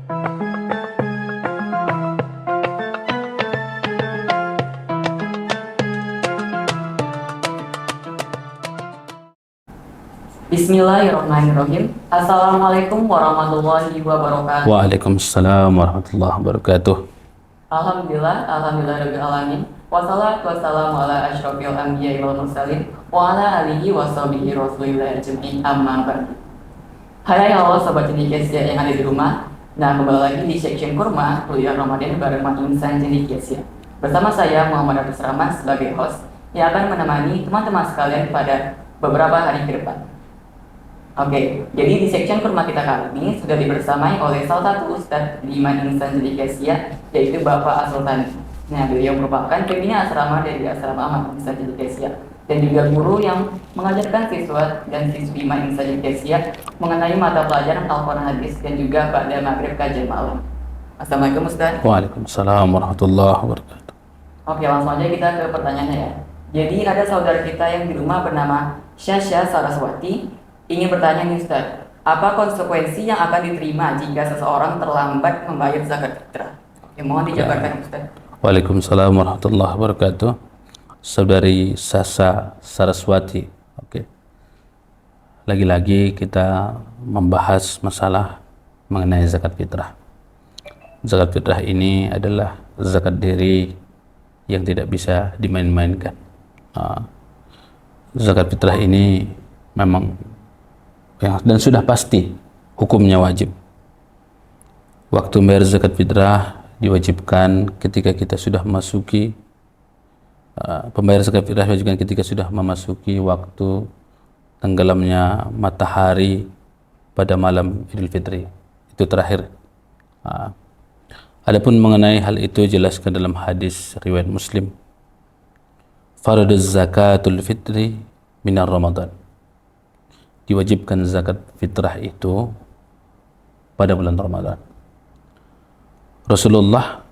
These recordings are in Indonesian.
Bismillahirrahmanirrahim. Assalamualaikum warahmatullahi wabarakatuh. Waalaikumsalam warahmatullahi wabarakatuh. Alhamdulillah rabbil alamin. Wassalatu wassalamu ala asyrofil anbiya'i wal mursalin wa ala alihi wa sahbihi rasulillah ajmain, amma ba'du. Hai Allah sobat cendekiasia yang ada di rumah. Nah, kembali lagi di section kurma kuliah Ramadan bareng Mak Insan Cendekiasia. Bersama saya Muhammad Abdus Rahman sebagai host yang akan menemani teman-teman sekalian pada beberapa hari ke depan. Oke, jadi di section kurma kita kali ini sudah dibersamai oleh salah satu ustadz di Insan Cendekiasia, yaitu Bapak Asultani. Nah, beliau merupakan pembina asrama dari asrama Insan Cendekiasia dan juga guru yang mengajarkan siswa dan siswi Insan Cendekiasia mengenai mata pelajaran Al-Quran Hadis dan juga pada maghrib kajian malam. Assalamualaikum Ustaz. Waalaikumsalam warahmatullahi wabarakatuh. Oke, langsung aja kita ke pertanyaannya ya. Jadi ada saudara kita yang di rumah bernama Syasha Saraswati ingin bertanya nih Ustaz, apa konsekuensi yang akan diterima jika seseorang terlambat membayar zakat fitrah? Oke, mohon dijabarkan Ustaz. Waalaikumsalam warahmatullahi wabarakatuh. Saudari Sasa Saraswati. Oke. Lagi-lagi kita membahas masalah mengenai zakat fitrah. Zakat fitrah ini adalah zakat diri yang tidak bisa dimain-mainkan. Zakat fitrah ini memang dan sudah pasti hukumnya wajib. Waktu membayar zakat fitrah diwajibkan ketika kita sudah memasuki pembayaran zakat fitrah diwajibkan ketika sudah memasuki waktu tenggelamnya matahari pada malam Idul Fitri. Itu terakhir. Adapun mengenai hal itu jelaskan dalam hadis riwayat Muslim. Faraduz zakatul fitri minar Ramadan. Diwajibkan zakat fitrah itu pada bulan Ramadan. Rasulullah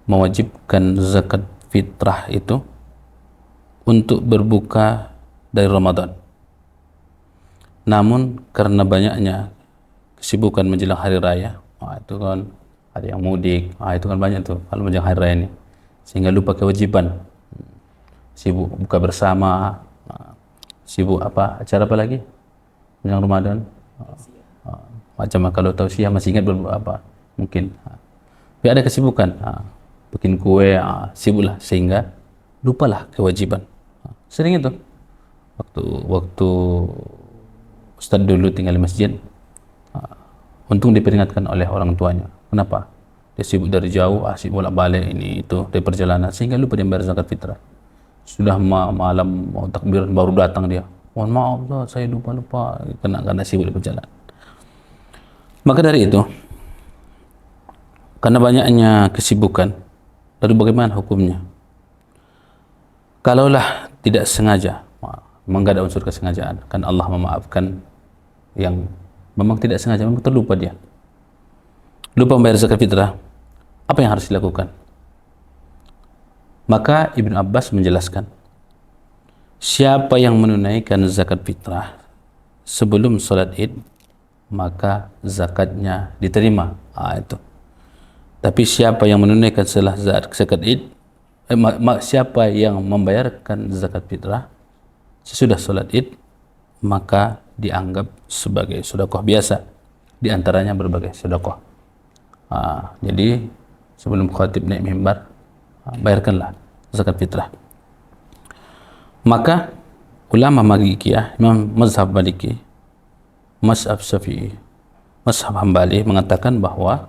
mewajibkan zakat fitrah itu untuk berbuka dari Ramadan. Namun karena banyaknya kesibukan menjelang hari raya, itu kan ada yang mudik, itu kan banyak tuh kalau menjelang hari raya ini, sehingga lupa kewajiban. Sibuk buka bersama, sibuk acara apa lagi? Yang Ramadan macam kalau tausiah masih ingat apa mungkin tapi ada kesibukan bikin kue sibuklah sehingga lupalah kewajiban. Sering itu waktu Ustadz dulu tinggal di masjid, untung diperingatkan oleh orang tuanya. Kenapa? Dia sibuk dari jauh, sibuk bolak-balik ini itu dari perjalanan sehingga lupa dia bayar zakat fitrah. Sudah malam mau takbiran baru datang dia, mohon maaf Allah, saya lupa karena sibuk di perjalanan. Maka dari itu, karena banyaknya kesibukan, lalu bagaimana hukumnya? Kalaulah tidak sengaja, memang tidak ada unsur kesengajaan, kan Allah memaafkan yang memang tidak sengaja, memang terlupa dia, lupa membayar zakat fitrah, apa yang harus dilakukan? Maka Ibnu Abbas menjelaskan, siapa yang menunaikan zakat fitrah sebelum sholat id, maka zakatnya diterima. Itu. Tapi siapa yang menunaikan setelah zakat id, siapa yang membayarkan zakat fitrah sesudah sholat id, maka dianggap sebagai sedekah biasa. Di antaranya berbagai sedekah. Jadi sebelum khatib naik mimbar, bayarkanlah zakat fitrah. Maka ulama Malikiyah, Imam mazhab Maliki, mazhab Syafi'i, mazhab Hambali mengatakan bahwa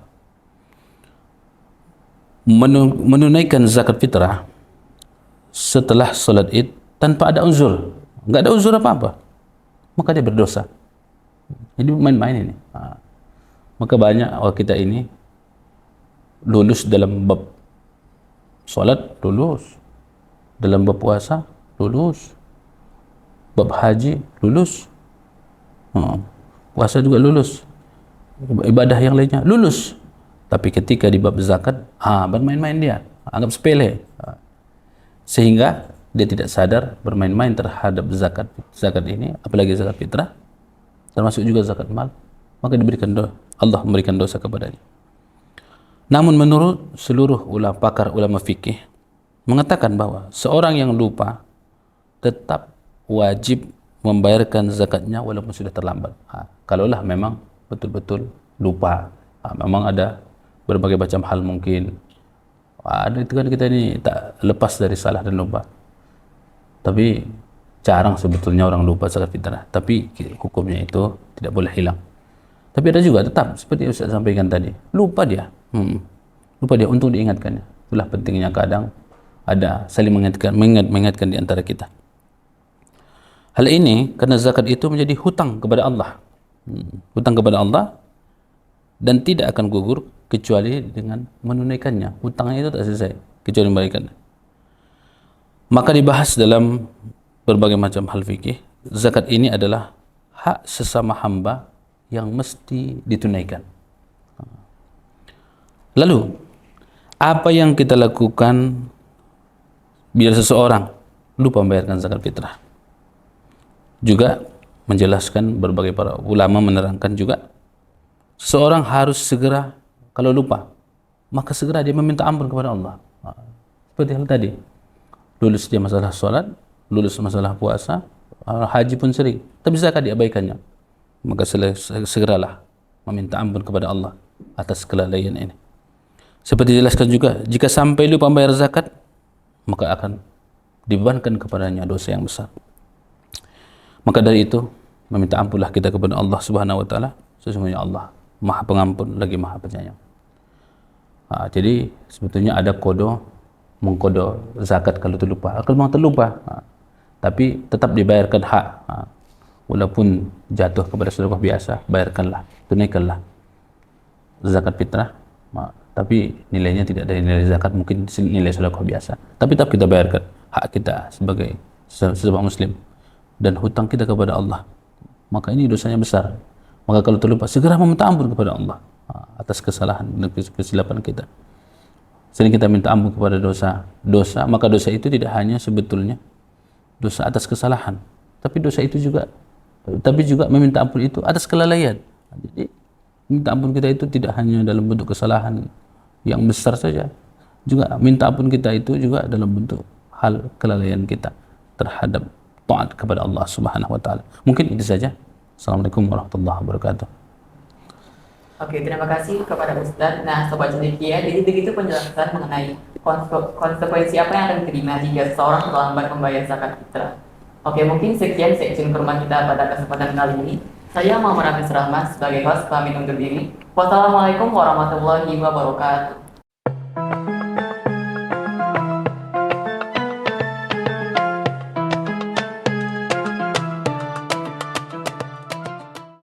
menunaikan zakat fitrah setelah sholat id tanpa ada uzur, nggak ada uzur apa-apa, maka dia berdosa. Jadi main-main ini. Maka banyak kita ini lulus dalam bab sholat, lulus dalam bab puasa, lulus bab haji, lulus puasa juga lulus, ibadah yang lainnya lulus, tapi ketika di bab zakat bermain-main dia, anggap sepele, sehingga dia tidak sadar bermain-main terhadap zakat ini, apalagi zakat fitrah, termasuk juga zakat mal, maka Allah memberikan dosa kepadanya. Namun menurut seluruh pakar ulama fikih mengatakan bahwa seorang yang lupa tetap wajib membayarkan zakatnya walaupun sudah terlambat. Kalaulah memang betul-betul lupa, memang ada berbagai macam hal mungkin. Ada itu kan, kita ini tak lepas dari salah dan lupa. Tapi jarang sebetulnya orang lupa zakat fitrah. Tapi hukumnya itu tidak boleh hilang. Tapi ada juga tetap seperti Ustaz sampaikan tadi, lupa dia. Lupa dia untuk diingatkannya. Itulah pentingnya kadang ada saling mengingatkan di antara kita. Hal ini karena zakat itu menjadi hutang kepada Allah. Hutang kepada Allah dan tidak akan gugur kecuali dengan menunaikannya. Hutangnya itu tak selesai kecuali memberikannya. Maka dibahas dalam berbagai macam hal fikih, zakat ini adalah hak sesama hamba yang mesti ditunaikan. Lalu, apa yang kita lakukan bila seseorang lupa membayarkan zakat fitrah? Juga menjelaskan, berbagai para ulama menerangkan juga, seseorang harus segera, kalau lupa, maka segera dia meminta ampun kepada Allah. Seperti hal tadi, lulus dia masalah sholat, lulus masalah puasa, haji pun sering, tapi zakat diabaikannya. Maka segeralah meminta ampun kepada Allah atas kelalaian ini. Seperti dijelaskan juga, jika sampai lupa membayar zakat, maka akan dibebankan kepadanya dosa yang besar. Maka dari itu, meminta ampunlah kita kepada Allah Subhanahu wa taala. Sesungguhnya Allah Maha Pengampun lagi Maha Penyayang. Jadi sebetulnya ada mengkodo zakat kalau terlupa. Kalau memang terlupa, tapi tetap dibayarkan hak. Walaupun jatuh kepada sedekah biasa, bayarkanlah, tunaikanlah zakat fitrah. Tapi nilainya tidak dari nilai zakat, mungkin nilai sedekah biasa. Tapi tetap kita bayarkan hak kita sebagai sesama muslim dan hutang kita kepada Allah. Maka ini dosanya besar. Maka kalau terlupa, segera meminta ampun kepada Allah atas kesalahan dan kesilapan kita. Sering kita minta ampun kepada dosa, maka dosa itu tidak hanya sebetulnya dosa atas kesalahan, tapi juga meminta ampun itu atas kelalaian. Jadi minta ampun kita itu tidak hanya dalam bentuk kesalahan yang besar saja, juga minta ampun kita itu juga dalam bentuk hal kelalaian kita terhadap taat kepada Allah Subhanahu wa taala. Mungkin itu saja. Assalamualaikum warahmatullahi wabarakatuh. Oke, terima kasih kepada Ustadz. Nah, Sobat Cendekia, jadi begitu penjelasan mengenai konsekuensi apa yang akan diterima jika seseorang terlambat membayar zakat fitrah. Oke, mungkin sekian seksi informasi kita pada kesempatan kali ini. Saya Muhammad Rahmat sebagai host, pamit undur diri. Wassalamualaikum warahmatullahi wabarakatuh.